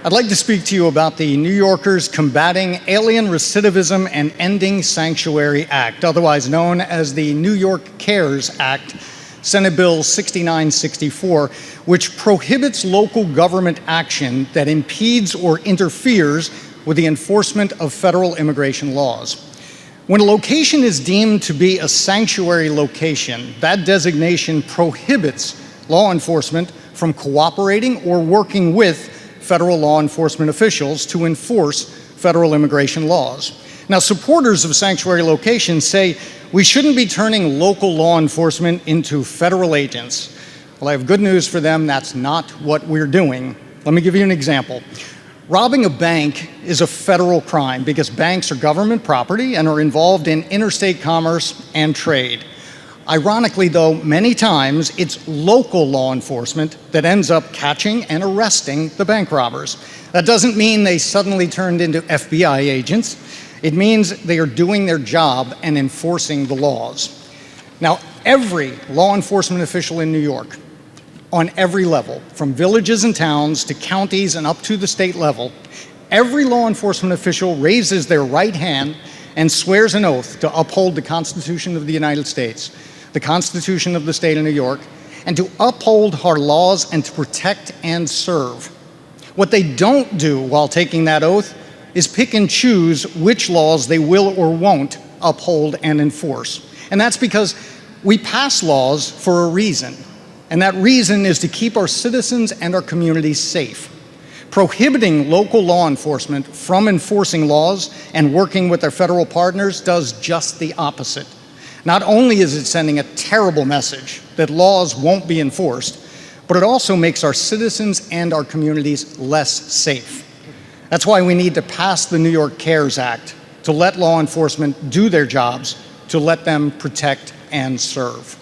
I'd like to speak to you about the New Yorkers Combating Alien Recidivism and Ending Sanctuary Act, otherwise known as the New York CARES Act, Senate Bill 6964, which prohibits local government action that impedes or interferes with the enforcement of federal immigration laws. When a location is deemed to be a sanctuary location, that designation prohibits law enforcement from cooperating or working with federal law enforcement officials to enforce federal immigration laws. Now, supporters of sanctuary locations say we shouldn't be turning local law enforcement into federal agents. Well, I have good news for them. That's not what we're doing. Let me give you an example. Robbing a bank is a federal crime because banks are government property and are involved in interstate commerce and trade. Ironically, though, many times it's local law enforcement that ends up catching and arresting the bank robbers. That doesn't mean they suddenly turned into FBI agents. It means they are doing their job and enforcing the laws. Now, every law enforcement official in New York, on every level, from villages and towns to counties and up to the state level, every law enforcement official raises their right hand and swears an oath to uphold the Constitution of the United States, the Constitution of the state of New York, and to uphold our laws and to protect and serve. What they don't do while taking that oath is pick and choose which laws they will or won't uphold and enforce. And that's because we pass laws for a reason, and that reason is to keep our citizens and our communities safe. Prohibiting local law enforcement from enforcing laws and working with their federal partners does just the opposite. Not only is it sending a terrible message that laws won't be enforced, but it also makes our citizens and our communities less safe. That's why we need to pass the New York CARES Act to let law enforcement do their jobs, to let them protect and serve.